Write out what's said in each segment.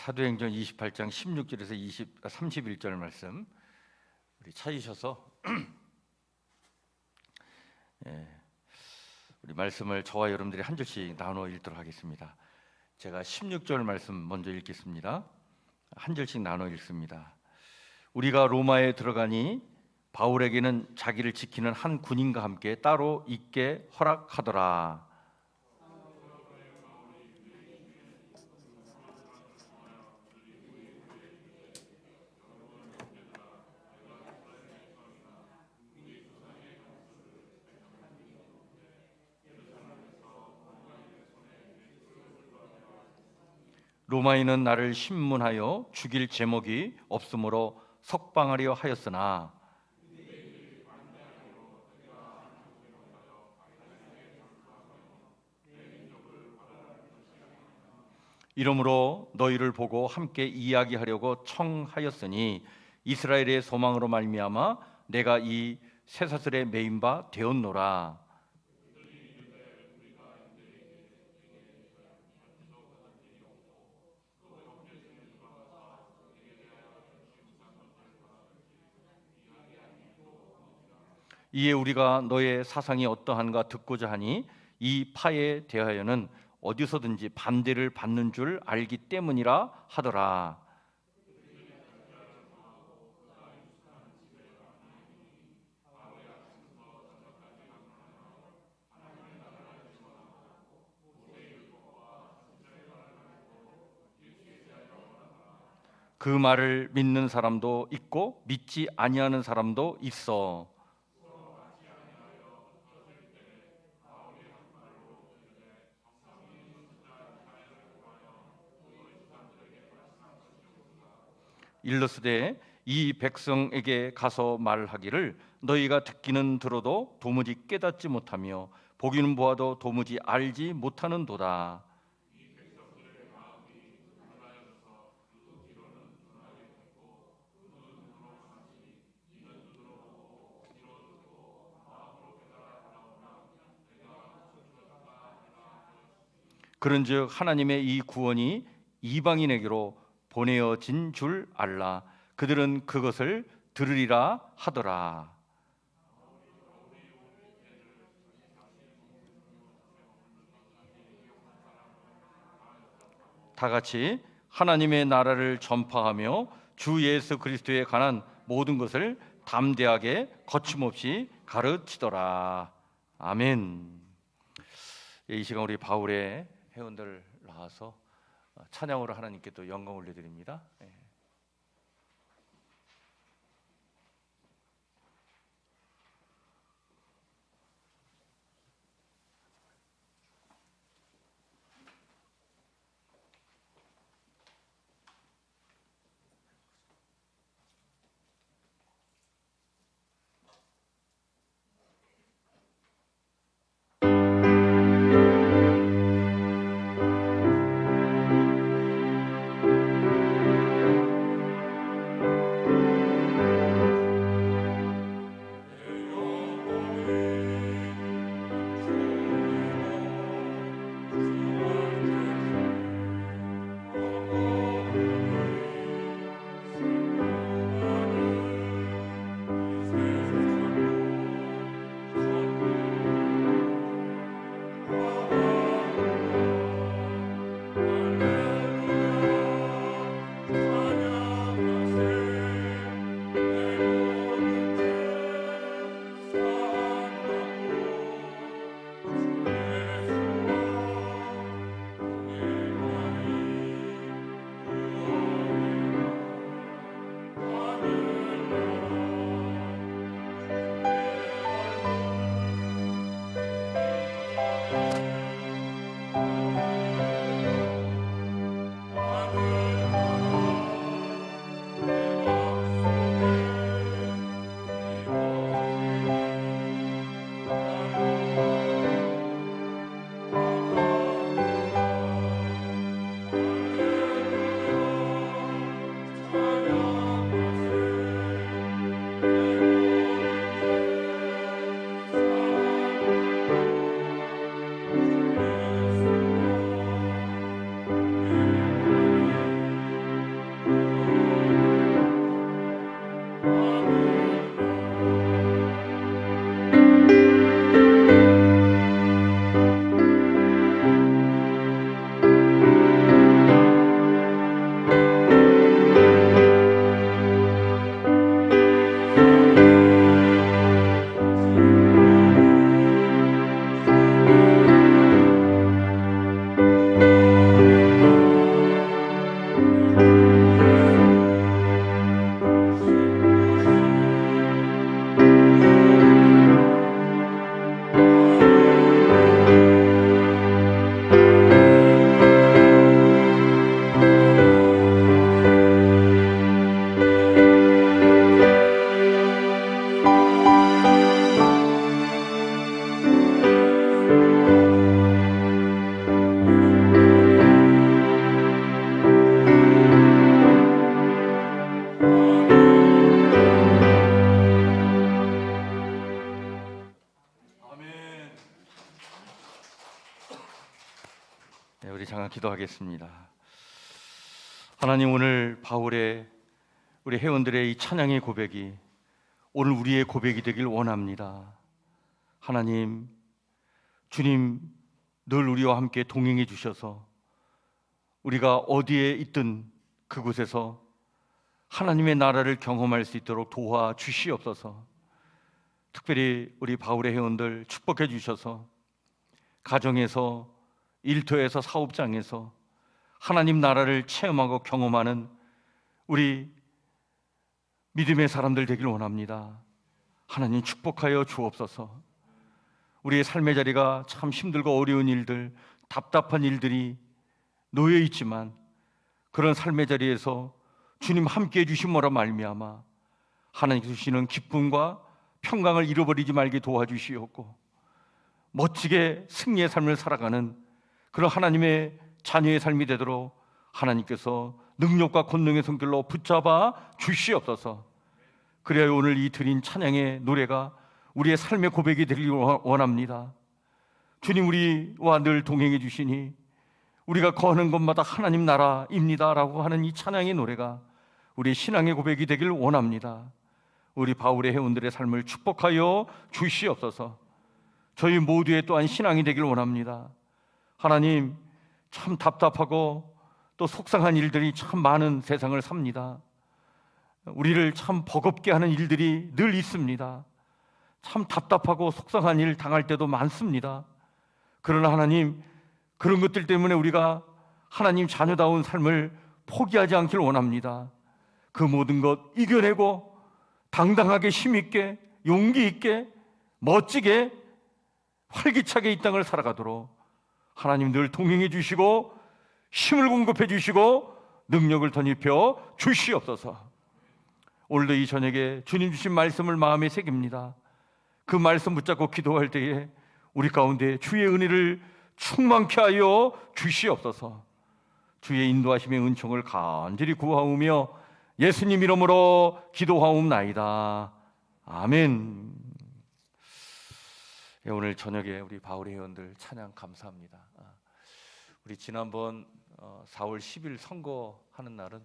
사도행전 28장 16절에서 31절 말씀 우리 찾으셔서 우리 말씀을 저와 여러분들이 한 절씩 나눠 읽도록 하겠습니다. 제가 16절 말씀 먼저 읽겠습니다. 한 절씩 나눠 읽습니다. 우리가 로마에 들어가니 바울에게는 자기를 지키는 한 군인과 함께 따로 있게 허락하더라. 로마인은 나를 신문하여 죽일 제목이 없으므로 석방하려 하였으나 이러므로 너희를 보고 함께 이야기하려고 청하였으니 이스라엘의 소망으로 말미암아 내가 이 쇠사슬에 매인 바 되었노라. 이에 우리가 너의 사상이 어떠한가 듣고자 하니 이 파에 대하여는 어디서든지 반대를 받는 줄 알기 때문이라 하더라. 그 말을 믿는 사람도 있고 믿지 아니하는 사람도 있어. 일러스되 이 백성에게 가서 말하기를 너희가 듣기는 들어도 도무지 깨닫지 못하며 보기는 보아도 도무지 알지 못하는도다. 그런즉 하나님의 이 구원이 이방인에게로 보내어진 줄 알라. 그들은 그것을 들으리라 하더라. 다 같이 하나님의 나라를 전파하며 주 예수 그리스도에 관한 모든 것을 담대하게 거침없이 가르치더라. 아멘. 이 시간 우리 바울의 회원들 나와서 찬양으로 하나님께 또 영광 올려드립니다. 네, 우리 잠깐 기도하겠습니다. 하나님, 오늘 바울의 우리 회원들의 이 찬양의 고백이 오늘 우리의 고백이 되길 원합니다. 하나님, 주님 늘 우리와 함께 동행해 주셔서 우리가 어디에 있든 그곳에서 하나님의 나라를 경험할 수 있도록 도와주시옵소서. 특별히 우리 바울의 회원들 축복해 주셔서 가정에서, 일터에서, 사업장에서 하나님 나라를 체험하고 경험하는 우리 믿음의 사람들 되길 원합니다. 하나님 축복하여 주옵소서. 우리의 삶의 자리가 참 힘들고 어려운 일들, 답답한 일들이 놓여 있지만 그런 삶의 자리에서 주님 함께해 주심으로 말미암아 하나님 주시는 기쁨과 평강을 잃어버리지 말게 도와주시옵고, 멋지게 승리의 삶을 살아가는 그런 하나님의 자녀의 삶이 되도록 하나님께서 능력과 권능의 손길로 붙잡아 주시옵소서. 그래야 오늘 이 드린 찬양의 노래가 우리의 삶의 고백이 되길 원합니다. 주님, 우리와 늘 동행해 주시니 우리가 거하는 곳마다 하나님 나라입니다 라고 하는 이 찬양의 노래가 우리의 신앙의 고백이 되길 원합니다. 우리 바울의 회원들의 삶을 축복하여 주시옵소서. 저희 모두의 또한 신앙이 되길 원합니다. 하나님, 참 답답하고 또 속상한 일들이 참 많은 세상을 삽니다. 우리를 참 버겁게 하는 일들이 늘 있습니다. 참 답답하고 속상한 일 당할 때도 많습니다. 그러나 하나님, 그런 것들 때문에 우리가 하나님 자녀다운 삶을 포기하지 않길 원합니다. 그 모든 것 이겨내고 당당하게 힘있게 용기 있게 멋지게 활기차게 이 땅을 살아가도록 하나님 늘 동행해 주시고 힘을 공급해 주시고 능력을 덧입혀 주시옵소서. 오늘도 이 저녁에 주님 주신 말씀을 마음에 새깁니다. 그 말씀 붙잡고 기도할 때에 우리 가운데 주의 은혜를 충만케 하여 주시옵소서. 주의 인도하심의 은총을 간절히 구하오며 예수님 이름으로 기도하옵나이다. 아멘. 오늘 저녁에 우리 바울의 회원들 찬양 감사합니다. 우리 지난번 4월 10일 선거하는 날은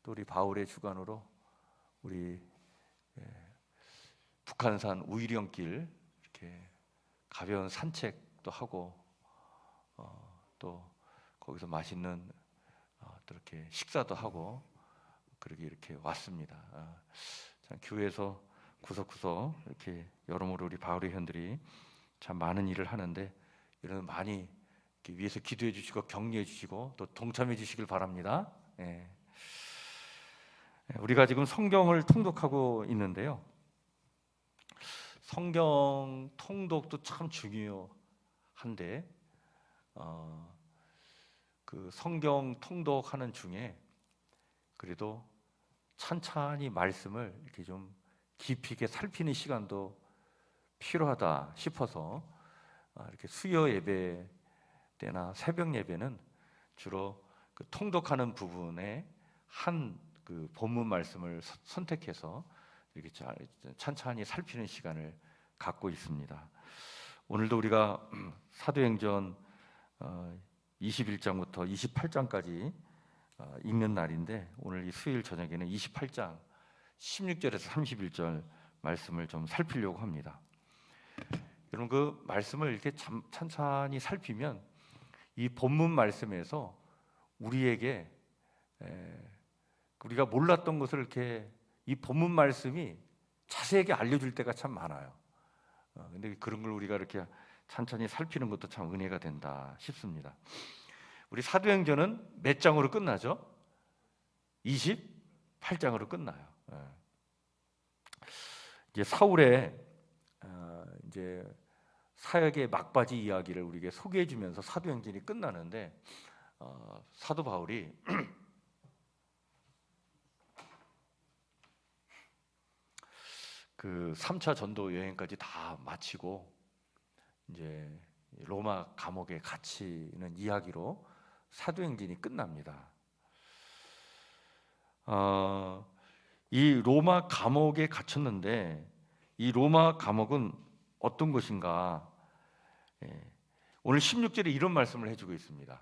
또 우리 바울의 주관으로 우리 북한산 우이령길 이렇게 가벼운 산책도 하고 또 거기서 맛있는 또 이렇게 식사도 하고 그렇게 이렇게 왔습니다. 참 교회에서 구석구석 이렇게 여러모로 우리 바울의 회원들이 참 많은 일을 하는데 이런 많이 이렇게 위해서 기도해 주시고 격려해 주시고 또 동참해 주시길 바랍니다. 우리가 지금 성경을 통독하고 있는데요. 성경 통독도 참 중요한데 그 성경 통독하는 중에 그래도 찬찬히 말씀을 이렇게 좀 깊이 있게 살피는 시간도 필요하다 싶어서 이렇게 수요 예배 때나 새벽 예배는 주로 그 통독하는 부분에 한 그 본문 말씀을 선택해서 이렇게 찬찬히 살피는 시간을 갖고 있습니다. 오늘도 우리가 사도행전 21장부터 28장까지 읽는 날인데 오늘 이 수요일 저녁에는 28장 16절에서 31절 말씀을 좀 살피려고 합니다. 여러분, 그 말씀을 이렇게 찬찬히 살피면 이 본문 말씀에서 우리에게 우리가 몰랐던 것을 이렇게 이 본문 말씀이 자세하게 알려줄 때가 참 많아요. 근데 그런 걸 우리가 이렇게 찬찬히 살피는 것도 참 은혜가 된다 싶습니다. 우리 사도행전은 몇 장으로 끝나죠? 28장으로 끝나요. 이제 사울의 이제 사역의 막바지 이야기를 우리에게 소개해주면서 사도행전이 끝나는데 사도 바울이 그 3차 전도 여행까지 다 마치고 이제 로마 감옥에 갇히는 이야기로 사도행전이 끝납니다. 이 로마 감옥에 갇혔는데 이 로마 감옥은 어떤 곳인가? 오늘 16절에 이런 말씀을 해주고 있습니다.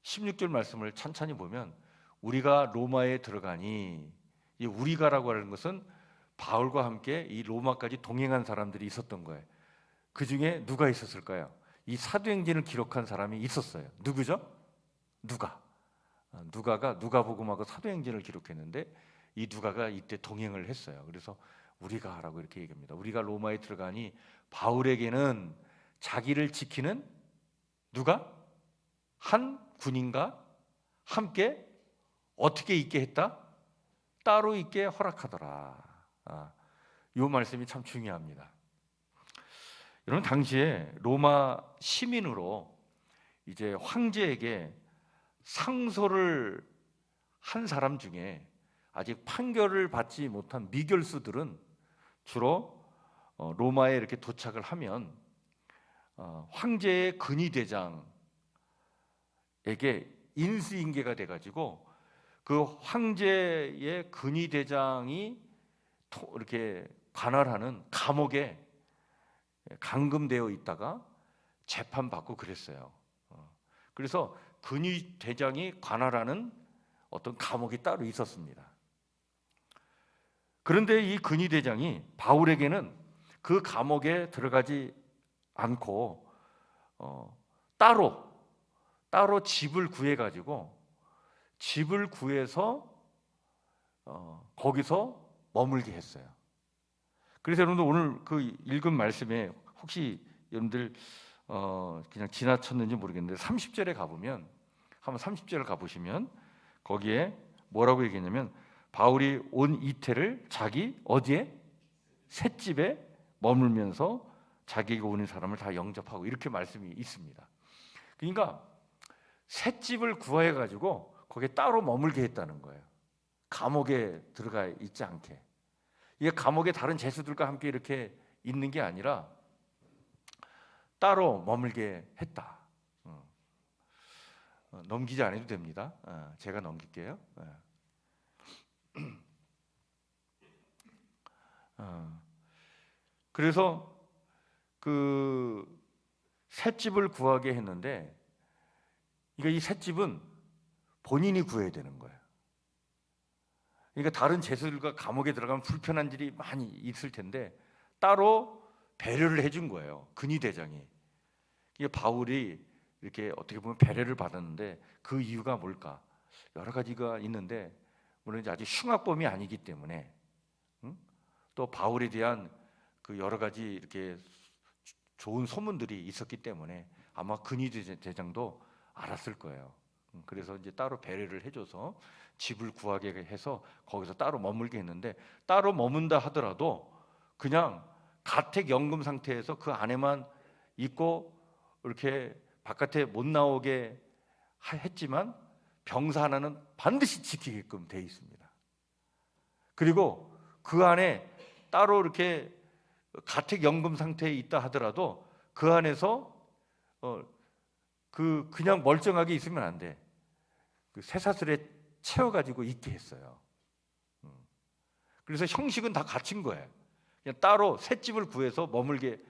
16절 말씀을 찬찬히 보면 우리가 로마에 들어가니, 이 우리가라고 하는 것은 바울과 함께 이 로마까지 동행한 사람들이 있었던 거예요. 그 중에 누가 있었을까요? 이 사도행전을 기록한 사람이 있었어요. 누구죠? 누가가 누가복음하고 사도행전을 기록했는데 이 누가가 이때 동행을 했어요. 그래서 우리가라고 이렇게 얘기합니다. 우리가 로마에 들어가니 바울에게는 자기를 지키는 누가? 한 군인과 함께 어떻게 있게 했다? 따로 있게 허락하더라. 이 말씀이 참 중요합니다. 여러분, 당시에 로마 시민으로 이제 황제에게 상소를 한 사람 중에 아직 판결을 받지 못한 미결수들은 주로 로마에 이렇게 도착을 하면 황제의 근위대장에게 인수인계가 돼가지고 그 황제의 근위대장이 이렇게 관할하는 감옥에 감금되어 있다가 재판받고 그랬어요. 그래서 근위대장이 관할하는 어떤 감옥이 따로 있었습니다. 그런데 이 근위대장이 바울에게는 그 감옥에 들어가지 않고 따로 집을 구해가지고 집을 구해서 거기서 머물게 했어요. 그래서 여러분들 오늘 그 읽은 말씀에 혹시 여러분들 그냥 지나쳤는지 모르겠는데 30절에 가보면, 한번 30절을 가보시면 거기에 뭐라고 얘기했냐면 바울이 온 이태를 자기 어디에? 셋집에 머물면서 자기가 오는 사람을 다 영접하고, 이렇게 말씀이 있습니다. 그러니까 셋집을 구해가지고 거기에 따로 머물게 했다는 거예요. 감옥에 들어가 있지 않게. 이게 감옥에 다른 죄수들과 함께 이렇게 있는 게 아니라 따로 머물게 했다. 넘기지 않아도 됩니다. 제가 넘길게요. 그래서 그 셋집을 구하게 했는데, 이 셋집은 본인이 구해야 되는 거예요. 그러니까 다른 죄수들과 감옥에 들어가면 불편한 일이 많이 있을 텐데 따로 배려를 해준 거예요. 근위대장이. 이게 바울이 이렇게 어떻게 보면 배려를 받았는데 그 이유가 뭘까? 여러 가지가 있는데, 물론 이제 아주 흉악범이 아니기 때문에, 또 바울에 대한 그 여러 가지 이렇게 좋은 소문들이 있었기 때문에 아마 근위대장도 알았을 거예요. 그래서 이제 따로 배려를 해줘서 집을 구하게 해서 거기서 따로 머물게 했는데, 따로 머문다 하더라도 그냥 가택연금 상태에서 그 안에만 있고 이렇게 바깥에 못 나오게 했지만 병사 하나는 반드시 지키게끔 돼 있습니다. 그리고 그 안에 따로 이렇게 가택연금 상태에 있다 하더라도 그 안에서 그냥 멀쩡하게 있으면 안 돼. 그 쇠사슬에 채워가지고 있게 했어요. 그래서 형식은 다 갖춘 거예요. 그냥 따로 셋집을 구해서 머물게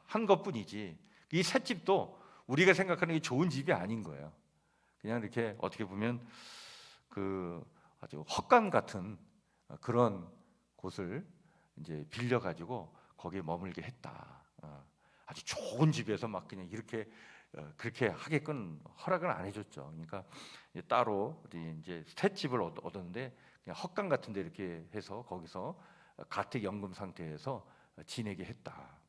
한 것뿐이지, 이 셋집도 우리가 생각하는 게 좋은 집이 아닌 거예요. 그냥 이렇게 어떻게 보면 그 아주 헛간 같은 그런 곳을 이제 빌려가지고 거기에 머물게 했다. 아주 좋은 집에서 막 그냥 이렇게 그렇게 하게끔 허락을 안 해줬죠. 그러니까 따로 이제 셋집을 얻었는데 그냥 헛간 같은데 이렇게 해서 거기서 가택연금 상태에서 지내게 했다.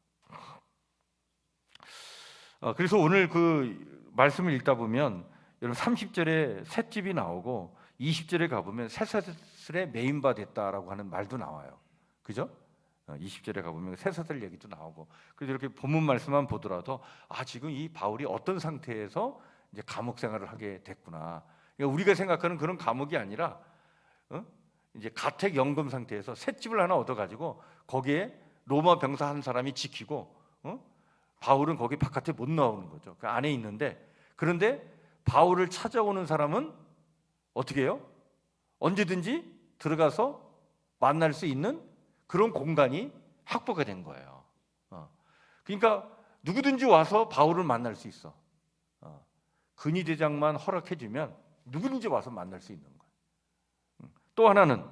그래서 오늘 그 말씀을 읽다 보면 여러분 30절에 셋집이 나오고 20절에 가보면 쇠사슬에 매인바 됐다라고 하는 말도 나와요. 그죠? 20절에 가보면 쇠사슬 얘기도 나오고, 그래서 이렇게 본문 말씀만 보더라도 지금 이 바울이 어떤 상태에서 이제 감옥 생활을 하게 됐구나. 그러니까 우리가 생각하는 그런 감옥이 아니라 이제 가택연금 상태에서 셋집을 하나 얻어가지고 거기에 로마 병사 한 사람이 지키고 바울은 거기 바깥에 못 나오는 거죠. 그 안에 있는데, 그런데 바울을 찾아오는 사람은 어떻게 해요? 언제든지 들어가서 만날 수 있는 그런 공간이 확보가 된 거예요. 그러니까 누구든지 와서 바울을 만날 수 있어. 근위대장만 허락해주면 누구든지 와서 만날 수 있는 거예요. 또 하나는,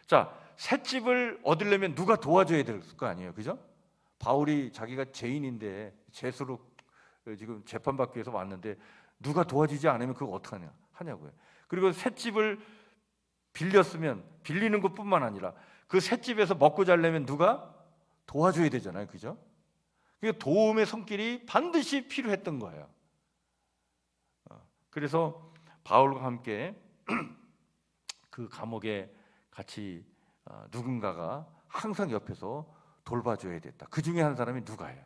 자, 셋집을 얻으려면 누가 도와줘야 될 거 아니에요, 그죠? 바울이 자기가 죄인인데 죄수로 지금 재판받기 위해서 왔는데 누가 도와주지 않으면 그거 어떻게 하냐고요. 그리고 셋집을 빌렸으면 빌리는 것뿐만 아니라 그 셋집에서 먹고 자려면 누가 도와줘야 되잖아요, 그죠? 그러니까 도움의 손길이 반드시 필요했던 거예요. 그래서 바울과 함께 그 감옥에 같이 누군가가 항상 옆에서 돌봐줘야 됐다. 그 중에 한 사람이 누가예요.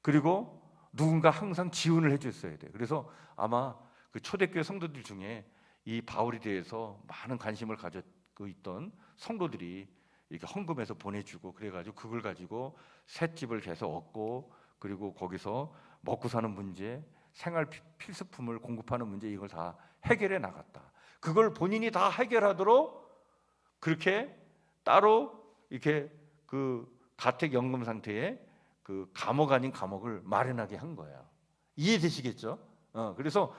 그리고 누군가 항상 지원을 해줬어야 돼요. 그래서 아마 그 초대교회 성도들 중에 이 바울에 대해서 많은 관심을 가지고 있던 성도들이 이렇게 헌금해서 보내주고 그래가지고 그걸 가지고 셋집을 계속 얻고 그리고 거기서 먹고 사는 문제, 생활 필수품을 공급하는 문제, 이걸 다 해결해 나갔다. 그걸 본인이 다 해결하도록 그렇게 따로 이렇게 그 가택연금 상태의 그 감옥 아닌 감옥을 마련하게 한 거예요. 이해되시겠죠? 그래서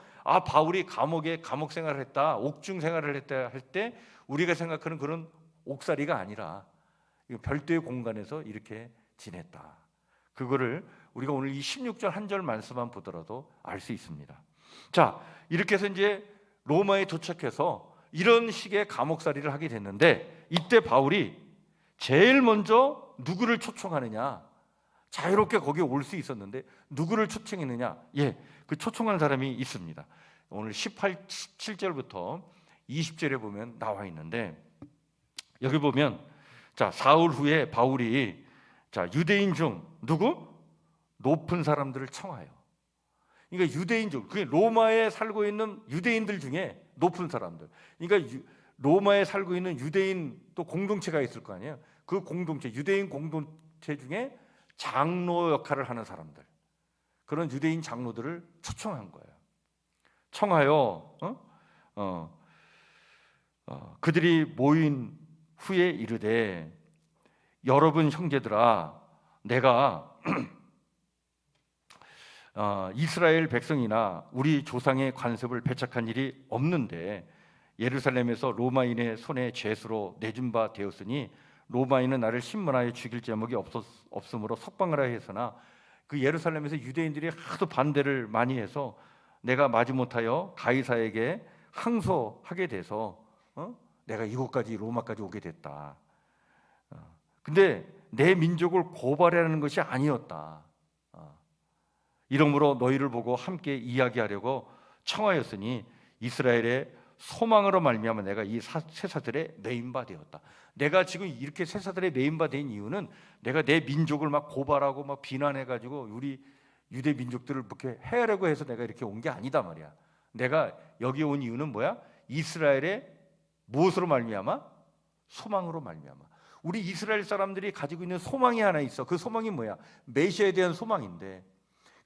바울이 감옥에 감옥 생활을 했다, 옥중 생활을 했다 할 때 우리가 생각하는 그런 옥살이가 아니라 별도의 공간에서 이렇게 지냈다. 그거를 우리가 오늘 이 16절 한 절 말씀만 보더라도 알 수 있습니다. 자, 이렇게 해서 이제 로마에 도착해서 이런 식의 감옥살이를 하게 됐는데, 이때 바울이 제일 먼저 누구를 초청하느냐? 자유롭게 거기에 올 수 있었는데 누구를 초청했느냐? 그 초청한 사람이 있습니다. 오늘 17절부터 20절에 보면 나와 있는데, 여기 보면 자, 사흘 후에 바울이 유대인 중 누구? 높은 사람들을 청하여. 그러니까 유대인 중, 그게 로마에 살고 있는 유대인들 중에 높은 사람들. 그러니까 로마에 살고 있는 유대인 또 공동체가 있을 거 아니에요. 그 공동체, 유대인 공동체 중에 장로 역할을 하는 사람들, 그런 유대인 장로들을 초청한 거예요. 청하여 그들이 모인 후에 이르되, 여러분 형제들아, 내가 이스라엘 백성이나 우리 조상의 관습을 배척한 일이 없는데 예루살렘에서 로마인의 손에 죄수로 내준 바 되었으니 로마인은 나를 신문하여 죽일 제목이 없으므로 석방하라 했으나 그 예루살렘에서 유대인들이 하도 반대를 많이 해서 내가 마지못하여 가이사에게 항소하게 돼서 내가 이곳까지 로마까지 오게 됐다. 근데 내 민족을 고발하는 것이 아니었다. 이러므로 너희를 보고 함께 이야기하려고 청하였으니 이스라엘의 소망으로 말미암아 내가 이 쇠사들의 메인바 되었다. 내가 지금 이렇게 쇠사들의 메인바 된 이유는 내가 내 민족을 막 고발하고 막 비난해가지고 우리 유대 민족들을 이렇게 해하려고 해서 내가 이렇게 온 게 아니다 말이야. 내가 여기 온 이유는 뭐야? 이스라엘의 무엇으로 말미암아? 소망으로 말미암아. 우리 이스라엘 사람들이 가지고 있는 소망이 하나 있어. 그 소망이 뭐야? 메시아에 대한 소망인데,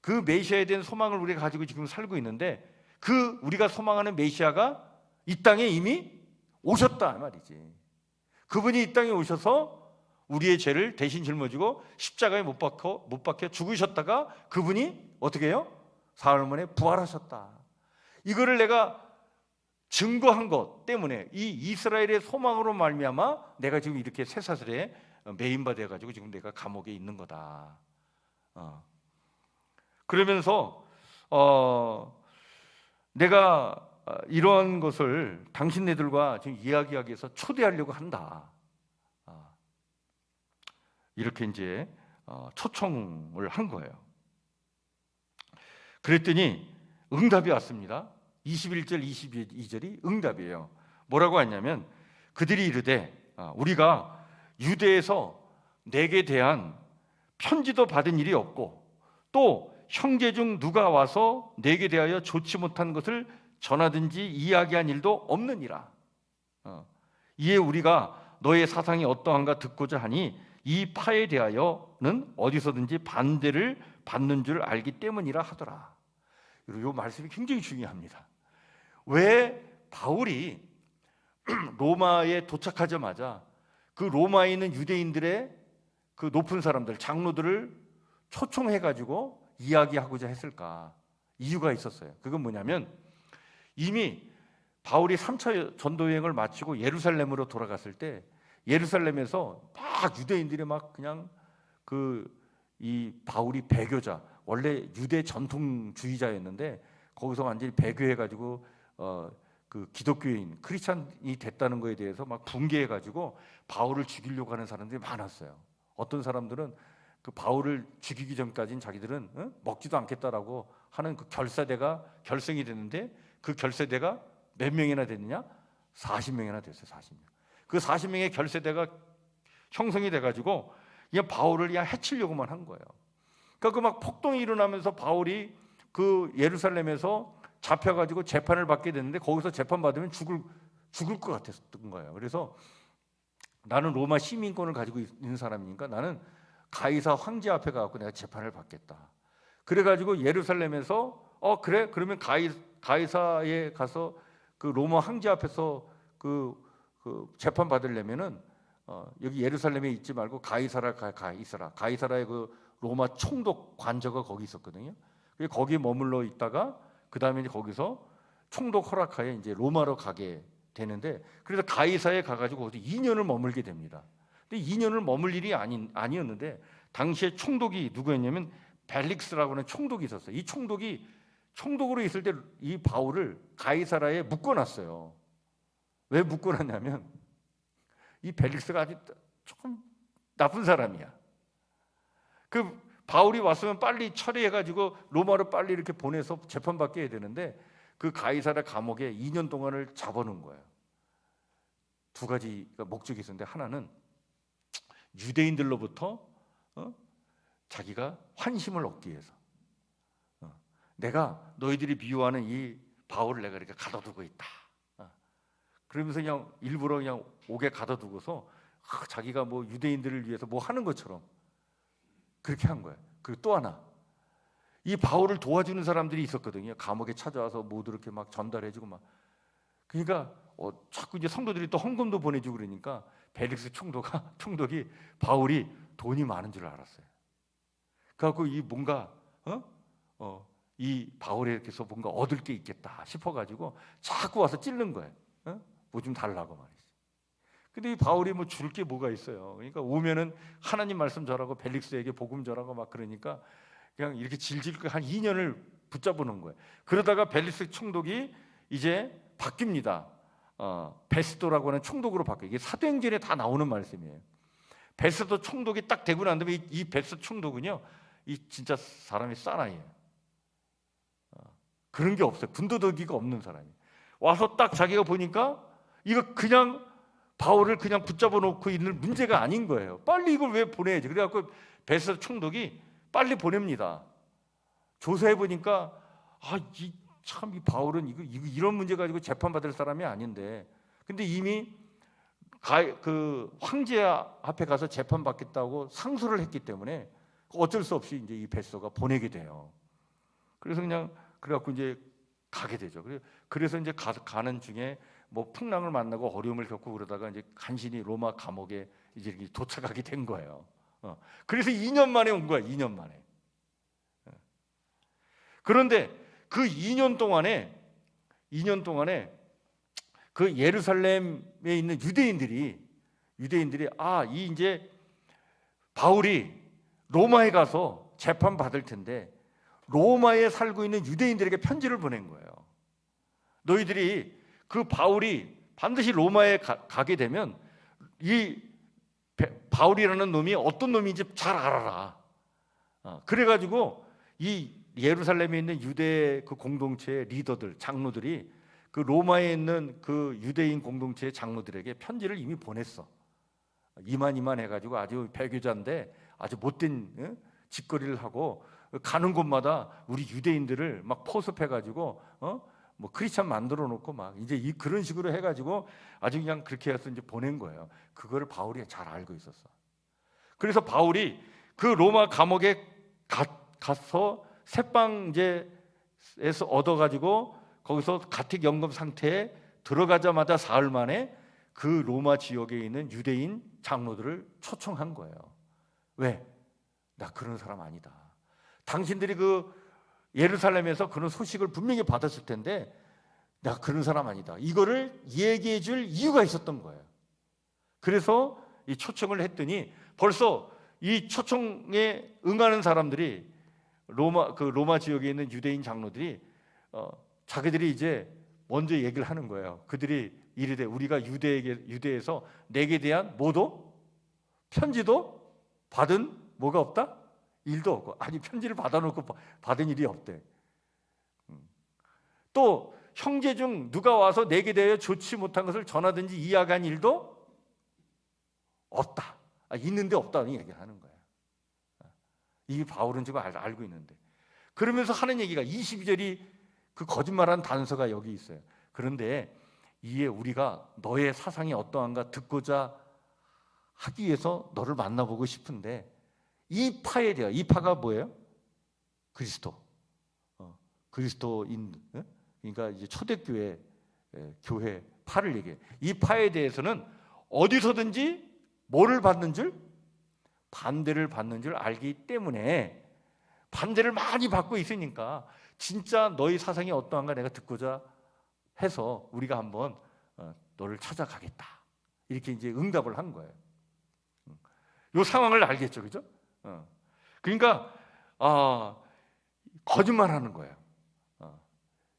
그 메시아에 대한 소망을 우리가 가지고 지금 살고 있는데, 그 우리가 소망하는 메시아가 이 땅에 이미 오셨다 말이지. 그분이 이 땅에 오셔서 우리의 죄를 대신 짊어지고 십자가에 못 박혀 죽으셨다가 그분이 어떻게 해요? 사흘 만에 부활하셨다. 이거를 내가 증거한 것 때문에 이 이스라엘의 소망으로 말미암아 내가 지금 이렇게 쇠사슬에 매인바 돼가지고 지금 내가 감옥에 있는 거다. 그러면서 내가 이러한 것을 당신네들과 지금 이야기하기 위해서 초대하려고 한다. 이렇게 이제 초청을 한 거예요. 그랬더니 응답이 왔습니다. 21절, 22절이 응답이에요. 뭐라고 하냐면 그들이 이르되 우리가 유대에서 내게 대한 편지도 받은 일이 없고 또 형제 중 누가 와서 내게 대하여 좋지 못한 것을 전하든지 이야기한 일도 없느니라. 이에 우리가 너의 사상이 어떠한가 듣고자 하니 이 파에 대하여는 어디서든지 반대를 받는 줄 알기 때문이라 하더라. 이 말씀이 굉장히 중요합니다. 왜 바울이 로마에 도착하자마자 그 로마에 있는 유대인들의 그 높은 사람들, 장로들을 초청해가지고 이야기하고자 했을까? 이유가 있었어요. 그건 뭐냐면 이미 바울이 3차 전도 여행을 마치고 예루살렘으로 돌아갔을 때 예루살렘에서 막 유대인들이 막 그냥 이 바울이 배교자, 원래 유대 전통주의자였는데 거기서 완전히 배교해가지고 그 기독교인 크리스찬이 됐다는 거에 대해서 막 분개해가지고 바울을 죽이려고 하는 사람들이 많았어요. 어떤 사람들은 그 바울을 죽이기 전까지는 자기들은 먹지도 않겠다라고 하는 그 결사대가 결성이 됐는데 그 결사대가 몇 명이나 됐느냐? 40명이나 됐어요. 40명. 그 40명의 결사대가 형성이 돼가지고 그냥 바울을 그냥 해치려고만 한 거예요. 그러니까 그 막 폭동이 일어나면서 바울이 그 예루살렘에서 잡혀가지고 재판을 받게 됐는데 거기서 재판 받으면 죽을 것 같았던 거예요. 그래서 나는 로마 시민권을 가지고 있는 사람이니까 나는 가이사 황제 앞에 가서 내가 재판을 받겠다. 그래가지고 예루살렘에서 그래? 그러면 가이사에 가서 그 로마 황제 앞에서 그 재판 받으려면은 여기 예루살렘에 있지 말고 가이사라 있어라. 가이사라의 그 로마 총독 관저가 거기 있었거든요. 거기 머물러 있다가 그 다음에 이제 거기서 총독 허락하에 이제 로마로 가게 되는데 그래서 가이사에 가가지고 거기서 2년을 머물게 됩니다. 근데 2년을 머물 일이 아니었는데 당시에 총독이 누구였냐면 벨릭스라고 하는 총독이 있었어요. 이 총독이 총독으로 있을 때 이 바울을 가이사라에 묶어놨어요. 왜 묶어놨냐면 이 벨릭스가 아주 조금 나쁜 사람이야. 그 바울이 왔으면 빨리 처리해가지고 로마로 빨리 이렇게 보내서 재판받게 해야 되는데 그 가이사라 감옥에 2년 동안을 잡아놓은 거예요. 두 가지가 목적이 있었는데 하나는 유대인들로부터 자기가 환심을 얻기 위해서 내가 너희들이 미워하는 이 바울을 내가 이렇게 가둬두고 있다. 그러면서 그냥 일부러 그냥 옥에 가둬두고서 자기가 뭐 유대인들을 위해서 뭐 하는 것처럼 그렇게 한 거예요. 그리고 또 하나 이 바울을 도와주는 사람들이 있었거든요. 감옥에 찾아와서 모두 이렇게 막 전달해주고 막 그러니까 자꾸 이제 성도들이 또 헌금도 보내주고 그러니까 벨릭스 총독이 바울이 돈이 많은 줄 알았어요. 그래갖고 이 뭔가 이 바울에게서 뭔가 얻을 게 있겠다 싶어가지고 자꾸 와서 찔른 거예요. 뭐 좀 달라고 말이지. 근데 이 바울이 뭐 줄 게 뭐가 있어요. 그러니까 오면은 하나님 말씀 전하고 벨릭스에게 복음 전하고 막 그러니까 그냥 이렇게 질질 한 2년을 붙잡아놓은 거예요. 그러다가 벨릭스 총독이 이제 바뀝니다. 베스도라고 하는 총독으로 바뀌어요. 이게 사도행전에 다 나오는 말씀이에요. 베스도 총독이 딱 되고 난 다음에 이 베스도 총독은요, 이 진짜 사람이 싸나이에요. 그런 게 없어요. 군더더기가 없는 사람이 와서 딱 자기가 보니까 이거 그냥 바울을 그냥 붙잡아 놓고 있는 문제가 아닌 거예요. 빨리 이걸 왜 보내야지. 그래갖고 베스도 총독이 빨리 보냅니다. 조사해 보니까 이 바울은 이런 문제 가지고 재판 받을 사람이 아닌데, 근데 이미 그 황제 앞에 가서 재판 받겠다고 상소를 했기 때문에 어쩔 수 없이 이제 이 베스도가 보내게 돼요. 그래서 그냥 그래갖고 이제 가게 되죠. 그래서 이제 가는 중에 뭐 풍랑을 만나고 어려움을 겪고 그러다가 이제 간신히 로마 감옥에 이제 도착하게 된 거예요. 그래서 2년 만에 온 거야. 2년 만에. 그런데 그 2년 동안에 그 예루살렘에 있는 유대인들이 이 이제 바울이 로마에 가서 재판 받을 텐데 로마에 살고 있는 유대인들에게 편지를 보낸 거예요. 너희들이 그 바울이 반드시 로마에 가게 되면 이 바울이라는 놈이 어떤 놈인지 잘 알아라. 그래가지고 이 예루살렘에 있는 유대 그 공동체의 리더들, 장로들이 그 로마에 있는 그 유대인 공동체의 장로들에게 편지를 이미 보냈어. 이만 해가지고 아주 배교자인데 아주 못된 짓거리를 하고 가는 곳마다 우리 유대인들을 막 포섭해가지고 뭐 크리스찬 만들어 놓고 막 이제 그런 식으로 해가지고 아주 그냥 그렇게 해서 이제 보낸 거예요. 그거를 바울이 잘 알고 있었어. 그래서 바울이 그 로마 감옥에 가서 새방제에서 얻어가지고 거기서 가택연금 상태에 들어가자마자 사흘 만에 그 로마 지역에 있는 유대인 장로들을 초청한 거예요. 왜? 나 그런 사람 아니다. 당신들이 그 예루살렘에서 그런 소식을 분명히 받았을 텐데 내가 그런 사람 아니다, 이거를 얘기해 줄 이유가 있었던 거예요. 그래서 이 초청을 했더니 벌써 이 초청에 응하는 사람들이 로마 지역에 있는 유대인 장로들이 자기들이 이제 먼저 얘기를 하는 거예요. 그들이 이르되 우리가 유대에서 내게 대한 뭐도 편지도 받은 뭐가 없다? 일도 없고. 아니, 편지를 받아놓고 받은 일이 없대. 또 형제 중 누가 와서 내게 대하여 좋지 못한 것을 전하든지 이야기한 일도 없다. 있는데 없다는 얘기를 하는 거예요. 이게 바울은 지금 알고 있는데, 그러면서 하는 얘기가 22절이 그 거짓말한 단서가 여기 있어요. 그런데 이에 우리가 너의 사상이 어떠한가 듣고자 하기 위해서 너를 만나보고 싶은데, 이 파에 대해, 이 파가 뭐예요? 그리스도, 그리스도인, 그러니까 이제 초대교회 교회 파를 얘기해. 이 파에 대해서는 어디서든지 뭐를 받는 줄? 반대를 받는 줄 알기 때문에, 반대를 많이 받고 있으니까 진짜 너희 사상이 어떠한가 내가 듣고자 해서 우리가 한번 너를 찾아가겠다, 이렇게 이제 응답을 한 거예요. 이 상황을 알겠죠, 그죠? 그러니까 거짓말하는 거예요.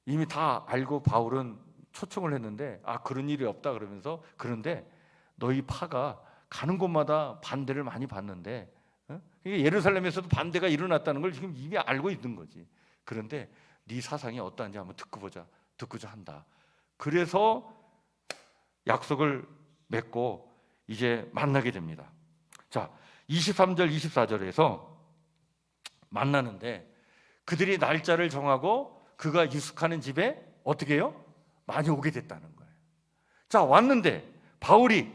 이미 다 알고 바울은 초청을 했는데 그런 일이 없다 그러면서, 그런데 너희 파가 가는 곳마다 반대를 많이 받는데, 그러니까 예루살렘에서도 반대가 일어났다는 걸 지금 이미 알고 있는 거지. 그런데 네 사상이 어떠한지 한번 듣고자 한다. 그래서 약속을 맺고 이제 만나게 됩니다. 자, 23절 24절에서 만나는데 그들이 날짜를 정하고 그가 유숙하는 집에 어떻게 해요? 많이 오게 됐다는 거예요. 자, 왔는데 바울이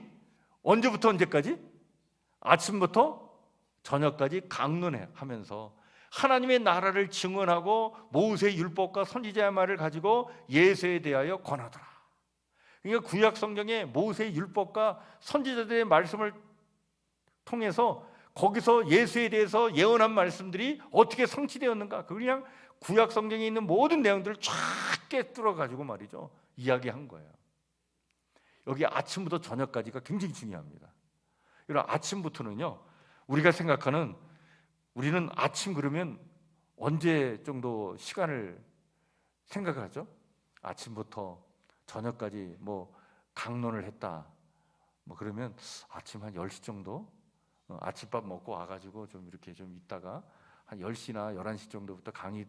언제부터 언제까지? 아침부터 저녁까지 강론하면서 하나님의 나라를 증언하고 모세의 율법과 선지자의 말을 가지고 예수에 대하여 권하더라. 그러니까 구약 성경에 모세의 율법과 선지자들의 말씀을 통해서 거기서 예수에 대해서 예언한 말씀들이 어떻게 성취되었는가, 그냥 구약 성경에 있는 모든 내용들을 쫙 꿰뚫어 가지고 말이죠, 이야기한 거예요. 여기 아침부터 저녁까지가 굉장히 중요합니다. 이런 아침부터는요, 우리가 생각하는, 우리는 아침 그러면 언제 정도 시간을 생각하죠? 아침부터 저녁까지 뭐 강론을 했다, 뭐 그러면 아침 한 10시 정도, 아침밥 먹고 와가지고 좀 이렇게 좀 있다가 한 10시나 11시 정도부터 강의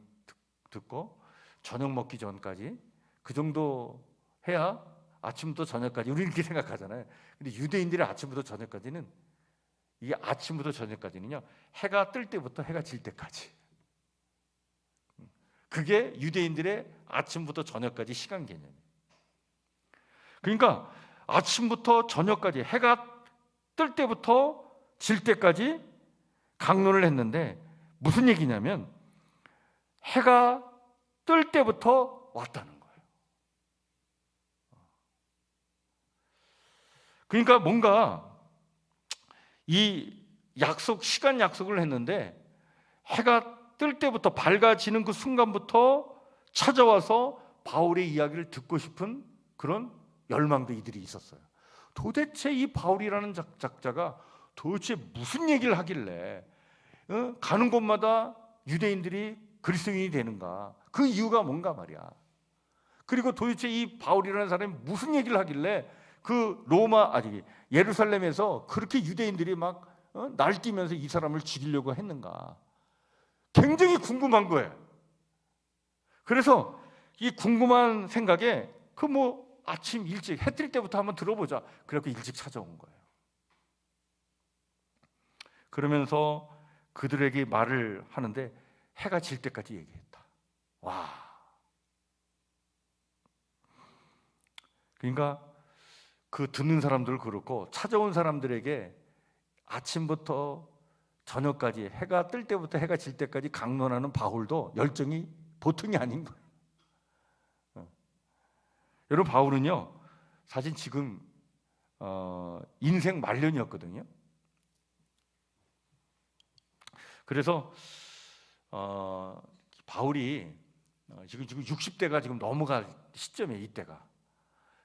듣고 저녁 먹기 전까지, 그 정도 해야 아침부터 저녁까지, 우리 이렇게 생각하잖아요. 근데 유대인들의 아침부터 저녁까지는, 이게 아침부터 저녁까지는요, 해가 뜰 때부터 해가 질 때까지, 그게 유대인들의 아침부터 저녁까지 시간 개념이에요. 그러니까 아침부터 저녁까지, 해가 뜰 때부터 질 때까지 강론을 했는데, 무슨 얘기냐면 해가 뜰 때부터 왔다는 거예요. 그러니까 뭔가 이 시간 약속을 했는데 해가 뜰 때부터, 밝아지는 그 순간부터 찾아와서 바울의 이야기를 듣고 싶은 그런 열망도 이들이 있었어요. 도대체 이 바울이라는 작자가 도대체 무슨 얘기를 하길래 가는 곳마다 유대인들이 그리스도인이 되는가, 그 이유가 뭔가 말이야. 그리고 도대체 이 바울이라는 사람이 무슨 얘기를 하길래 그 예루살렘에서 그렇게 유대인들이 막 날뛰면서 이 사람을 죽이려고 했는가, 굉장히 궁금한 거예요. 그래서 이 궁금한 생각에 아침 일찍 해 뜰 때부터 한번 들어보자, 그래서 일찍 찾아온 거예요. 그러면서 그들에게 말을 하는데 해가 질 때까지 얘기했다. 와. 그러니까 그 듣는 사람들 그렇고 찾아온 사람들에게 아침부터 저녁까지, 해가 뜰 때부터 해가 질 때까지 강론하는 바울도 열정이 보통이 아닌 거예요. 여러분, 바울은요 사실 지금 인생 말년이었거든요. 그래서 바울이 지금 60대가 지금 넘어갈 시점이에요. 이때가.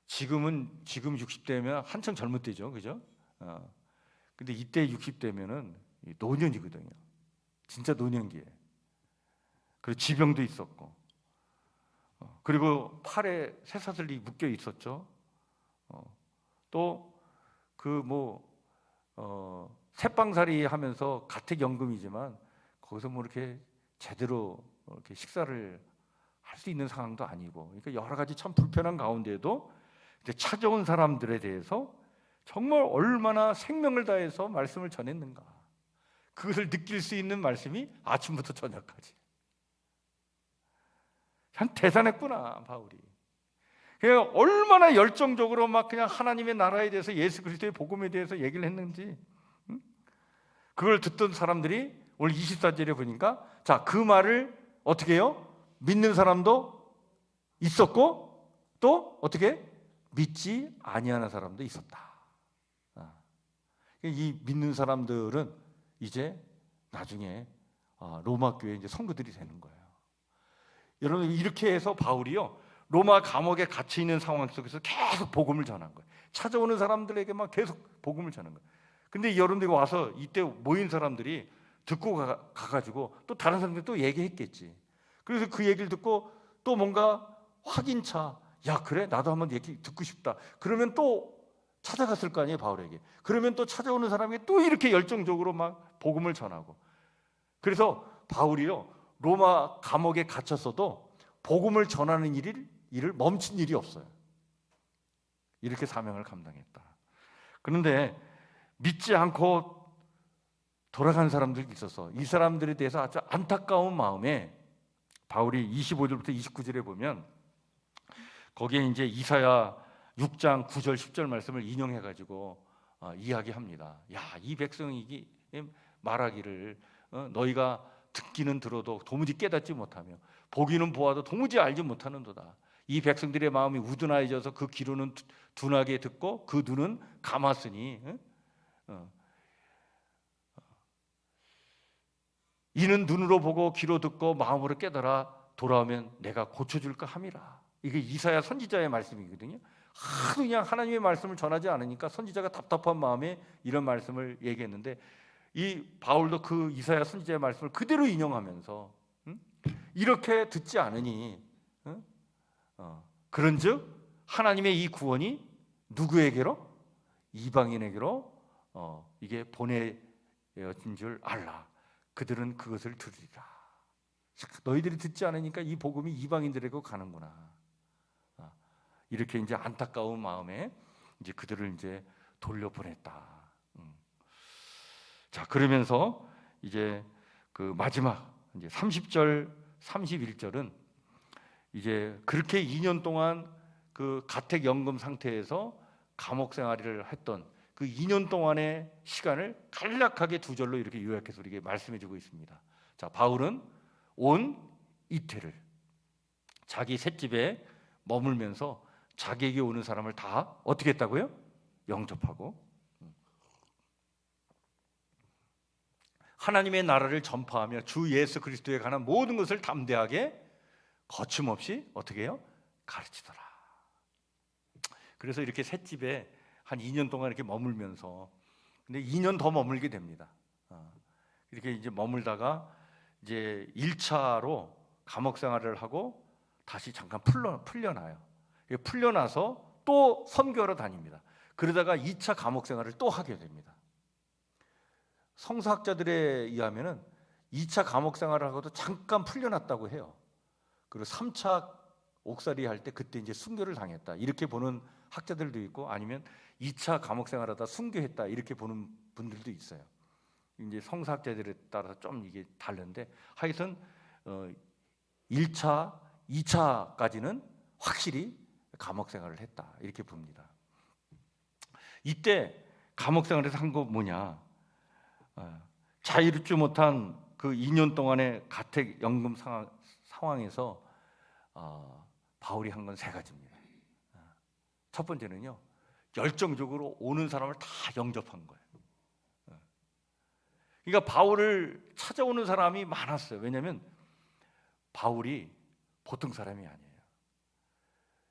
지금 60대면 한창 젊을 때죠, 그죠? 근데 이때 60대면은 노년이거든요. 진짜 노년기에. 그리고 지병도 있었고, 그리고 팔에 쇠사슬이 묶여 있었죠. 또 그 새빵살이 하면서 가택연금이지만 거기서 뭐 이렇게 제대로 이렇게 식사를 할 수 있는 상황도 아니고, 그러니까 여러 가지 참 불편한 가운데도 찾아온 사람들에 대해서 정말 얼마나 생명을 다해서 말씀을 전했는가, 그것을 느낄 수 있는 말씀이 아침부터 저녁까지. 참 대단했구나, 바울이. 그냥 얼마나 열정적으로 막 그냥 하나님의 나라에 대해서, 예수 그리스도의 복음에 대해서 얘기를 했는지. 그걸 듣던 사람들이 오늘 24절에 보니까, 자, 그 말을 어떻게 해요? 믿는 사람도 있었고, 또 어떻게? 믿지 아니하는 사람도 있었다. 이 믿는 사람들은 이제 나중에 로마 교회 이제 성도들이 되는 거예요. 여러분, 이렇게 해서 바울이요, 로마 감옥에 갇혀 있는 상황 속에서 계속 복음을 전한 거예요. 찾아오는 사람들에게만 계속 복음을 전한 거예요. 근데 여러분들이 와서 이때 모인 사람들이 듣고 가가지고 또 다른 사람들이 또 얘기했겠지. 그래서 그 얘기를 듣고 또 뭔가 확인차, 야 그래 나도 한번 얘기 듣고 싶다. 그러면 또 찾아갔을 거 아니에요, 바울에게. 그러면 또 찾아오는 사람에게 또 이렇게 열정적으로 막 복음을 전하고. 그래서 바울이요, 로마 감옥에 갇혔어도 복음을 전하는 일을 멈춘 일이 없어요. 이렇게 사명을 감당했다. 그런데 믿지 않고 돌아간 사람들이 있어서 이 사람들에 대해서 아주 안타까운 마음에 바울이 25절부터 29절에 보면 거기에 이제 이사야 6장 9절 10절 말씀을 인용해 가지고 이야기합니다. 야, 이 백성이 말하기를 너희가 듣기는 들어도 도무지 깨닫지 못하며 보기는 보아도 도무지 알지 못하는도다. 이 백성들의 마음이 우둔하여져서 그 귀로는 둔하게 듣고 그 눈은 감았으니 이는 눈으로 보고 귀로 듣고 마음으로 깨달아 돌아오면 내가 고쳐줄까 함이라. 이게 이사야 선지자의 말씀이거든요. 하도 그냥 하나님의 말씀을 전하지 않으니까 선지자가 답답한 마음에 이런 말씀을 얘기했는데, 이 바울도 그 이사야 선지자의 말씀을 그대로 인용하면서 이렇게 듣지 않으니 그런즉 하나님의 이 구원이 누구에게로? 이방인에게로 이게 보내진 줄 알라. 그들은 그것을 들으리라. 너희들이 듣지 않으니까 이 복음이 이방인들에게 가는구나. 이렇게 이제 안타까운 마음에 이제 그들을 이제 돌려보냈다. 자, 그러면서 이제 그 마지막 이제 30절, 31절은 이제 그렇게 2년 동안 그 가택연금 상태에서 감옥 생활을 했던 그 2년 동안의 시간을 간략하게 두 절로 이렇게 요약해서 우리에게 말씀해주고 있습니다. 자, 바울은 온 이태를 자기 셋집에 머물면서 자기에게 오는 사람을 다 어떻게 했다고요? 영접하고 하나님의 나라를 전파하며 주 예수 그리스도에 관한 모든 것을 담대하게 거침없이 어떻게 해요? 가르치더라. 그래서 이렇게 셋집에 한 2년 동안 이렇게 머물면서, 근데 2년 더 머물게 됩니다. 이렇게 이제 머물다가 이제 1차로 감옥 생활을 하고 다시 잠깐 풀려나요. 풀려나서 또 선교하러 다닙니다. 그러다가 2차 감옥 생활을 또 하게 됩니다. 성서학자들에 의하면은 2차 감옥 생활을 하고도 잠깐 풀려났다고 해요. 그리고 3차 옥살이 할 때 그때 이제 순교를 당했다, 이렇게 보는 학자들도 있고, 아니면 2차 감옥 생활하다 순교했다, 이렇게 보는 분들도 있어요. 이제 성서학자들에 따라서 좀 이게 다른데, 하여튼 1차, 2차까지는 확실히 감옥 생활을 했다, 이렇게 봅니다. 이때 감옥 생활에서 한 거 뭐냐? 자유롭지 못한 그 2년 동안의 가택연금 상황에서 바울이 한 건 세 가지입니다. 첫 번째는요, 열정적으로 오는 사람을 다 영접한 거예요. 그러니까 바울을 찾아오는 사람이 많았어요. 왜냐하면 바울이 보통 사람이 아니에요.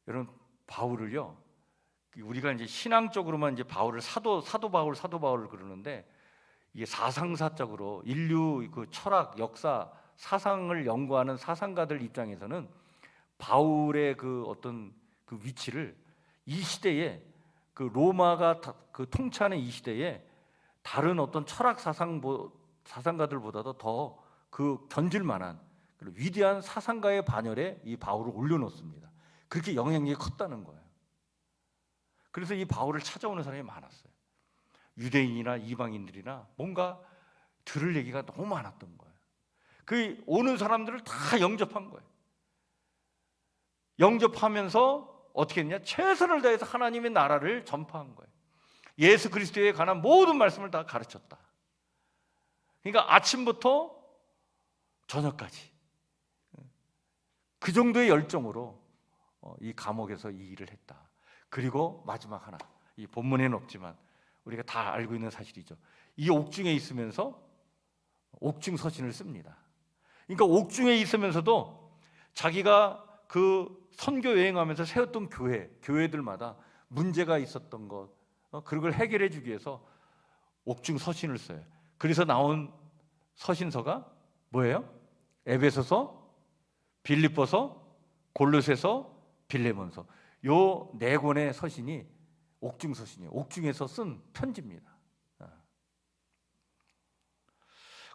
여러분, 바울을요, 우리가 이제 신앙적으로만 이제 바울을 사도 바울 그러는데, 이게 사상사적으로 인류 그 철학, 역사, 사상을 연구하는 사상가들 입장에서는 바울의 그 어떤 그 위치를 이 시대에, 그 로마가 그 통치하는 이 시대에 다른 어떤 철학 사상가들보다도 더 그 견질 만한 위대한 사상가의 반열에 이 바울을 올려놓습니다. 그렇게 영향력이 컸다는 거예요. 그래서 이 바울을 찾아오는 사람이 많았어요. 유대인이나 이방인들이나 뭔가 들을 얘기가 너무 많았던 거예요. 그 오는 사람들을 다 영접한 거예요. 영접하면서 어떻게 했냐? 최선을 다해서 하나님의 나라를 전파한 거예요. 예수 그리스도에 관한 모든 말씀을 다 가르쳤다. 그러니까 아침부터 저녁까지 그 정도의 열정으로 이 감옥에서 이 일을 했다. 그리고 마지막 하나, 이 본문에는 없지만 우리가 다 알고 있는 사실이죠. 이 옥중에 있으면서 옥중 서신을 씁니다. 그러니까 옥중에 있으면서도 자기가 그 선교 여행하면서 세웠던 교회들마다 문제가 있었던 것, 그걸 해결해 주기 위해서 옥중 서신을 써요. 그래서 나온 서신서가 뭐예요? 에베소서, 빌립보서, 골로새서, 빌레몬서. 요 네 권의 서신이 옥중 서신이에요. 옥중에서 쓴 편지입니다.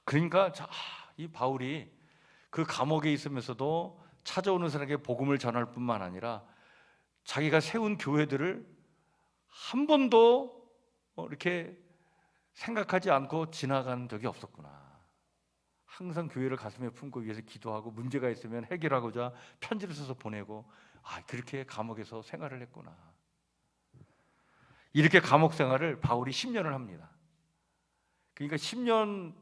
그러니까 이 바울이 그 감옥에 있으면서도 찾아오는 사람에게 복음을 전할 뿐만 아니라 자기가 세운 교회들을 한 번도 이렇게 생각하지 않고 지나간 적이 없었구나. 항상 교회를 가슴에 품고 위해서 기도하고 문제가 있으면 해결하고자 편지를 써서 보내고, 그렇게 감옥에서 생활을 했구나. 이렇게 감옥 생활을 바울이 10년을 합니다. 그러니까 10년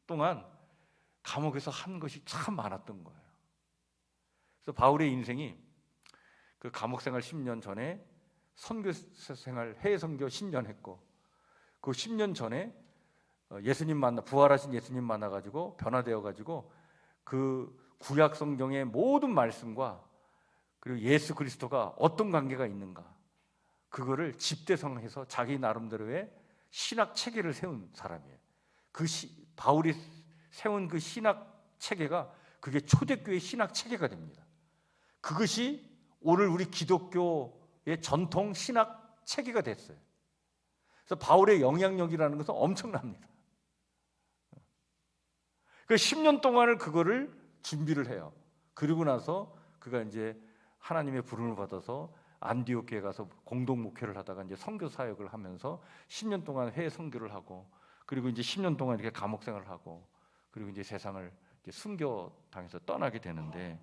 동안 감옥에서 한 것이 참 많았던 거예요. 그래서 바울의 인생이 그 감옥 생활 10년 전에 선교 생활, 해외 선교 10년 했고, 그 10년 전에 예수님 부활하신 예수님 만나가지고 변화되어가지고 그 구약 성경의 모든 말씀과 그리고 예수 그리스도가 어떤 관계가 있는가, 그거를 집대성해서 자기 나름대로의 신학 체계를 세운 사람이에요. 바울이 세운 그 신학 체계가 그게 초대교회 신학 체계가 됩니다. 그것이 오늘 우리 기독교의 전통 신학 체계가 됐어요. 그래서 바울의 영향력이라는 것은 엄청납니다. 그 10년 동안을 그거를 준비를 해요. 그리고 나서 그가 이제 하나님의 부름을 받아서 안디옥에 가서 공동 목회를 하다가 이제 선교 사역을 하면서 10년 동안 해외 선교를 하고, 그리고 이제 10년 동안 이렇게 감옥 생활을 하고, 그리고 이제 세상을 이제 순교당해서 떠나게 되는데,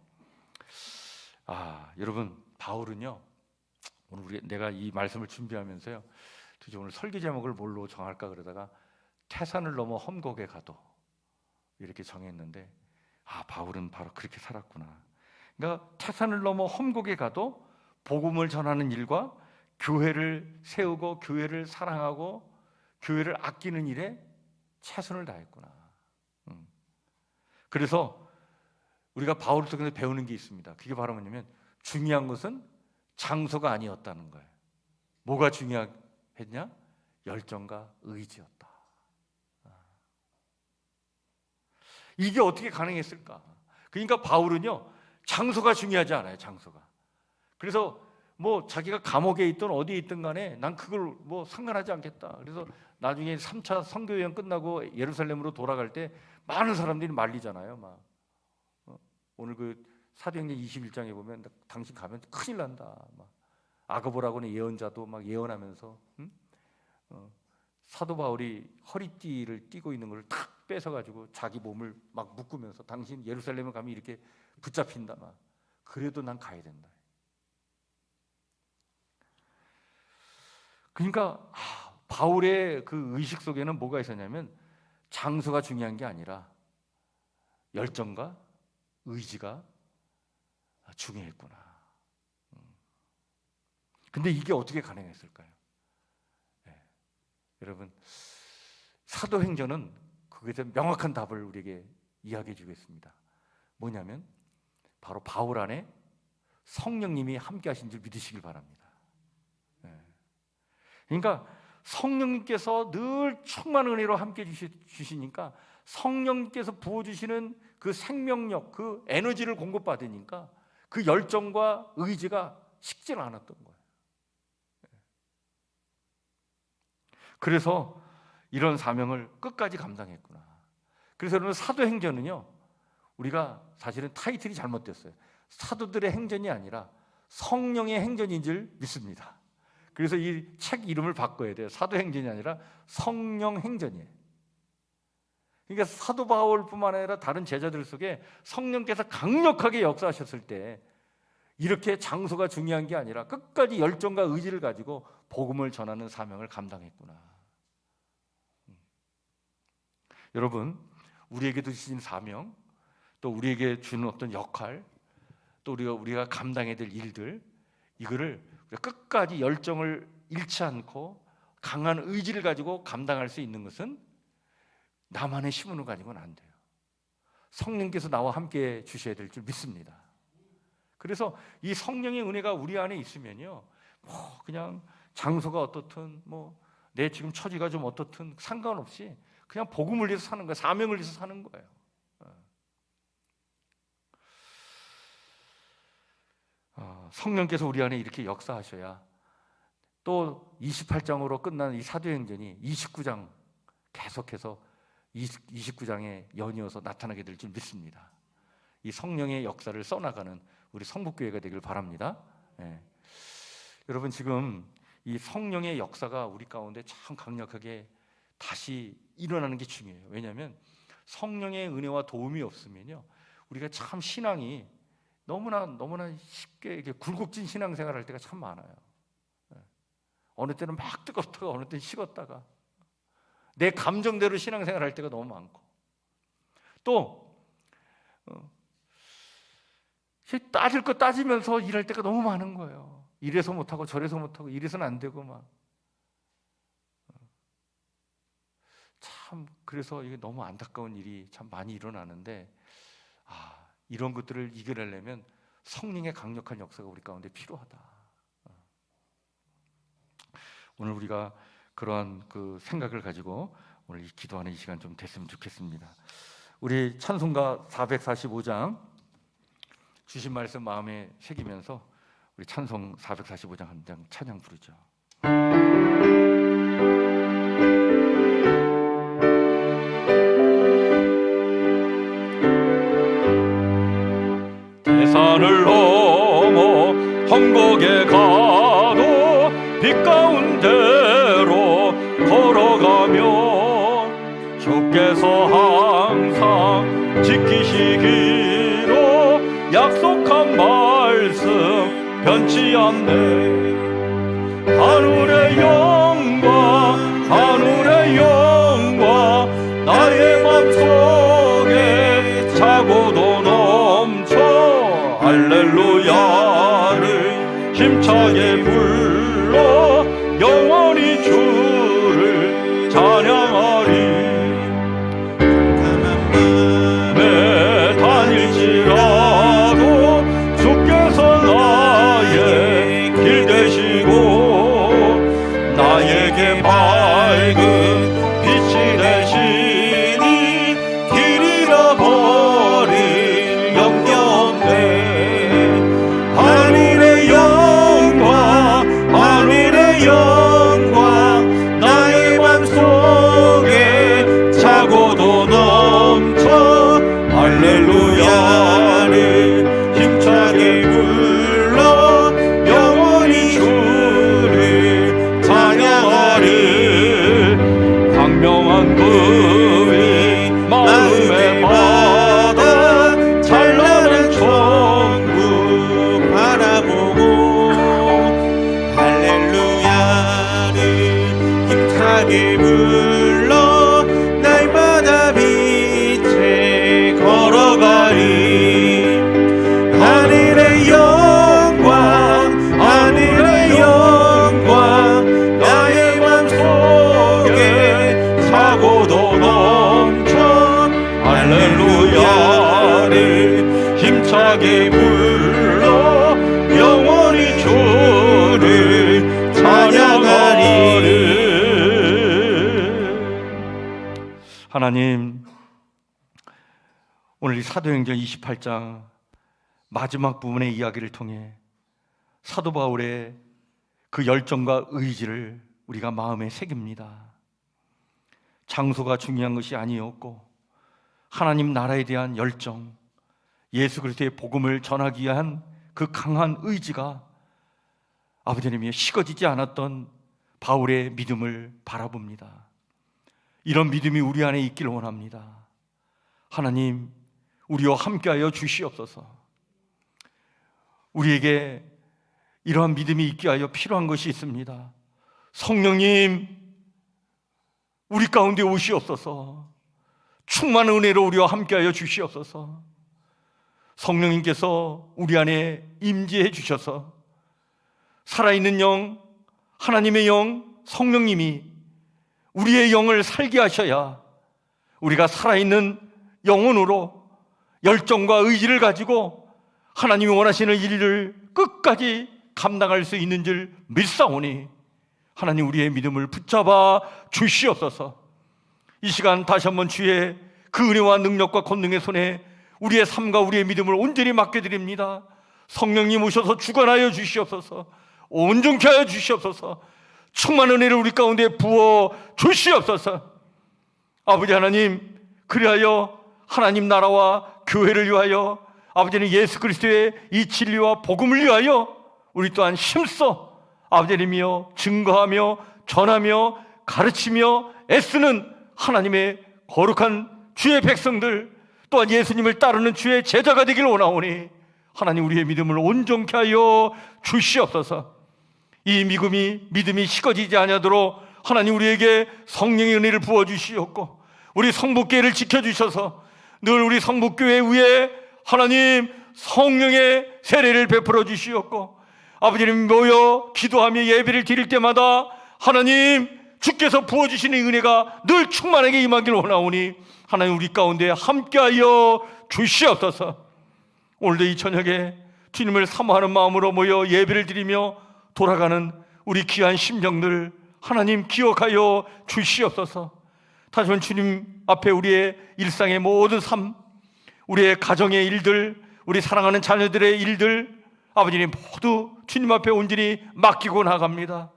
여러분, 바울은요, 오늘 내가 이 말씀을 준비하면서요, 도대체 오늘 설교 제목을 뭘로 정할까 그러다가 태산을 넘어 험곡에 가도 이렇게 정했는데, 바울은 바로 그렇게 살았구나. 그러니까 태산을 넘어 험곡에 가도 복음을 전하는 일과 교회를 세우고 교회를 사랑하고 교회를 아끼는 일에 최선을 다했구나. 그래서 우리가 바울을 통해서 배우는 게 있습니다. 그게 바로 뭐냐면, 중요한 것은 장소가 아니었다는 거예요. 뭐가 중요했냐? 열정과 의지였다. 이게 어떻게 가능했을까? 그러니까 바울은요, 장소가 중요하지 않아요. 장소가. 그래서 뭐 자기가 감옥에 있든 어디에 있든 간에 난 그걸 뭐 상관하지 않겠다. 그래서 나중에 3차 선교 여행 끝나고 예루살렘으로 돌아갈 때 많은 사람들이 말리잖아요. 막 오늘 그 사도행전 21장에 보면 당신 가면 큰일 난다. 막 아가보라고는 예언자도 막 예언하면서 사도 바울이 허리띠를 띠고 있는 걸 탁 뺏어가지고 자기 몸을 막 묶으면서 당신 예루살렘에 가면 이렇게 붙잡힌다. 막 그래도 난 가야 된다. 그러니까 바울의 그 의식 속에는 뭐가 있었냐면, 장소가 중요한 게 아니라 열정과 의지가 중요했구나. 근데 이게 어떻게 가능했을까요? 여러분, 사도행전은 그것에 명확한 답을 우리에게 이야기해 주겠습니다. 뭐냐면, 바로 바울 안에 성령님이 함께 하신 줄 믿으시길 바랍니다. 그러니까 성령님께서 늘 충만한 은혜로 함께 주시니까 성령님께서 부어주시는 그 생명력, 그 에너지를 공급받으니까 그 열정과 의지가 식지 않았던 거예요. 그래서 이런 사명을 끝까지 감당했구나. 그래서 여러분, 사도행전은요, 우리가 사실은 타이틀이 잘못됐어요. 사도들의 행전이 아니라 성령의 행전인 줄 믿습니다. 그래서 이 책 이름을 바꿔야 돼요. 사도행전이 아니라 성령행전이에요. 그러니까 사도 바울뿐만 아니라 다른 제자들 속에 성령께서 강력하게 역사하셨을 때 이렇게 장소가 중요한 게 아니라 끝까지 열정과 의지를 가지고 복음을 전하는 사명을 감당했구나. 여러분, 우리에게도 주신 사명, 또 우리에게 주는 어떤 역할, 또 우리가 감당해야 될 일들, 이거를 끝까지 열정을 잃지 않고 강한 의지를 가지고 감당할 수 있는 것은 나만의 힘으로 가지고는 안 돼요. 성령께서 나와 함께 주셔야 될 줄 믿습니다. 그래서 이 성령의 은혜가 우리 안에 있으면요, 그냥 장소가 어떻든, 내 지금 처지가 좀 어떻든 상관없이 그냥 복음을 위해서 사는 거예요. 사명을 위해서 사는 거예요. 성령께서 우리 안에 이렇게 역사하셔야 또 28장으로 끝나는 이 사도행전이 29장 계속해서 29장에 연이어서 나타나게 될 줄 믿습니다. 이 성령의 역사를 써나가는 우리 성북교회가 되길 바랍니다. 여러분, 지금 이 성령의 역사가 우리 가운데 참 강력하게 다시 일어나는 게 중요해요. 왜냐하면 성령의 은혜와 도움이 없으면요, 우리가 참 신앙이 너무나 쉽게 이렇게 굴곡진 신앙생활을 할 때가 참 많아요. 어느 때는 막 뜨겁다가 어느 때는 식었다가 내 감정대로 신앙생활을 할 때가 너무 많고, 또 따질 거 따지면서 일할 때가 너무 많은 거예요. 이래서 못하고 저래서 못하고 이래서는 안 되고 참, 그래서 이게 너무 안타까운 일이 참 많이 일어나는데, 이런 것들을 이겨내려면 성령의 강력한 역사가 우리 가운데 필요하다. 오늘 우리가 그러한 그 생각을 가지고 오늘 기도하는 이 시간 좀 됐으면 좋겠습니다. 우리 찬송가 445장 주신 말씀 마음에 새기면서 우리 찬송 445장 한 장 찬양 부르죠. 산을 넘어 험곡에 가도 빛 가운데로 걸어가며 주께서 항상 지키시기로 약속한 말씀 변치 않네. 하늘의 영광 나의 맘속에 차고도 넘쳐 할렐루야를 힘차게 불러 영원히 주를 찬양하리. 매 다닐지라도 주께서 나의 길 되시고 나에게 밝은 빛이 되시니 길 잃어버릴 염려 없네. 하늘의 영광 신나게 불러 영원히 주를 찬양하리. 하나님, 오늘 이 사도행전 28장 마지막 부분의 이야기를 통해 사도 바울의 그 열정과 의지를 우리가 마음에 새깁니다. 장소가 중요한 것이 아니었고 하나님 나라에 대한 열정, 예수 그리스도의 복음을 전하기 위한 그 강한 의지가 아버지 하나님의 식어지지 않았던 바울의 믿음을 바라봅니다. 이런 믿음이 우리 안에 있기를 원합니다. 하나님, 우리와 함께하여 주시옵소서. 우리에게 이러한 믿음이 있게 하여 필요한 것이 있습니다. 성령님, 우리 가운데 오시옵소서. 충만한 은혜로 우리와 함께하여 주시옵소서. 성령님께서 우리 안에 임재해 주셔서 살아있는 영, 하나님의 영, 성령님이 우리의 영을 살게 하셔야 우리가 살아있는 영혼으로 열정과 의지를 가지고 하나님이 원하시는 일을 끝까지 감당할 수 있는 줄 믿사오니 하나님, 우리의 믿음을 붙잡아 주시옵소서. 이 시간 다시 한번 주의 그 은혜와 능력과 권능의 손에 우리의 삶과 우리의 믿음을 온전히 맡겨드립니다. 성령님 오셔서 주관하여 주시옵소서. 온전케 하여 주시옵소서. 충만한 은혜를 우리 가운데 부어 주시옵소서. 아버지 하나님, 그리하여 하나님 나라와 교회를 위하여 아버지는 예수 그리스도의 이 진리와 복음을 위하여 우리 또한 힘써 아버지님이여 증거하며 전하며 가르치며 애쓰는 하나님의 거룩한 주의 백성들, 또한 예수님을 따르는 주의 제자가 되기를 원하오니 하나님, 우리의 믿음을 온전케 하여 주시옵소서. 이 믿음이 식어지지 아니하도록 하나님, 우리에게 성령의 은혜를 부어주시옵고 우리 성북교회를 지켜주셔서 늘 우리 성북교회 위에 하나님 성령의 세례를 베풀어 주시옵고 아버지님 모여 기도하며 예배를 드릴 때마다 하나님 주께서 부어주시는 은혜가 늘 충만하게 임하기를 원하오니 하나님, 우리 가운데 함께하여 주시옵소서. 오늘도 이 저녁에 주님을 사모하는 마음으로 모여 예배를 드리며 돌아가는 우리 귀한 심령들 하나님 기억하여 주시옵소서. 다시 한번 주님 앞에 우리의 일상의 모든 삶, 우리의 가정의 일들, 우리 사랑하는 자녀들의 일들 아버지님 모두 주님 앞에 온전히 맡기고 나갑니다.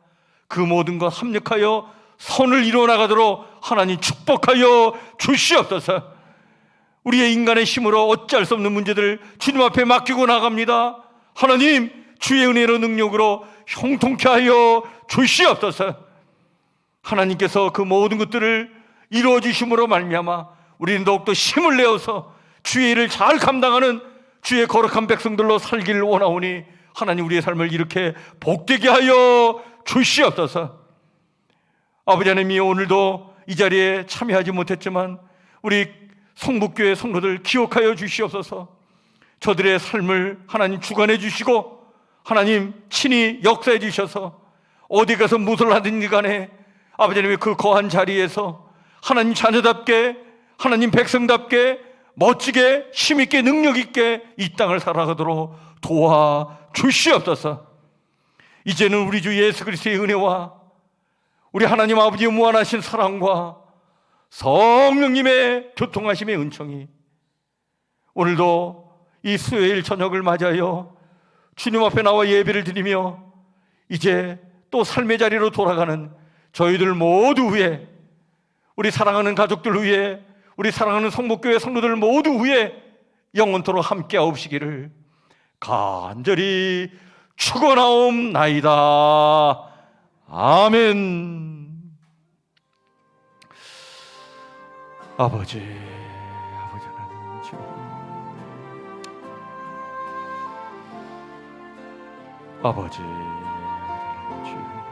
그 모든 것 합력하여 선을 이루어 나가도록 하나님 축복하여 주시옵소서. 우리의 인간의 힘으로 어찌할 수 없는 문제들 주님 앞에 맡기고 나갑니다. 하나님 주의 은혜로 능력으로 형통케 하여 주시옵소서. 하나님께서 그 모든 것들을 이루어 주심으로 말미암아 우리는 더욱더 힘을 내어서 주의 일을 잘 감당하는 주의 거룩한 백성들로 살기를 원하오니 하나님, 우리의 삶을 이렇게 복되게 하여 주시옵소서. 아버지 하나님이 오늘도 이 자리에 참여하지 못했지만 우리 성북교회 성도들 기억하여 주시옵소서. 저들의 삶을 하나님 주관해 주시고 하나님 친히 역사해 주셔서 어디 가서 무엇을 하든지 간에 아버지 하나님의 그 거한 자리에서 하나님 자녀답게 하나님 백성답게 멋지게 힘있게 능력있게 이 땅을 살아가도록 도와주시옵소서. 이제는 우리 주 예수 그리스도의 은혜와 우리 하나님 아버지의 무한하신 사랑과 성령님의 교통하심의 은총이 오늘도 이 수요일 저녁을 맞이하여 주님 앞에 나와 예배를 드리며 이제 또 삶의 자리로 돌아가는 저희들 모두 위에, 우리 사랑하는 가족들 위에, 우리 사랑하는 성북교회 성도들 모두 위에 영원토록 함께하옵시기를 간절히 축원하옵나이다. 아멘. 아버지 하나님 주님, 아버지 하나님 주님,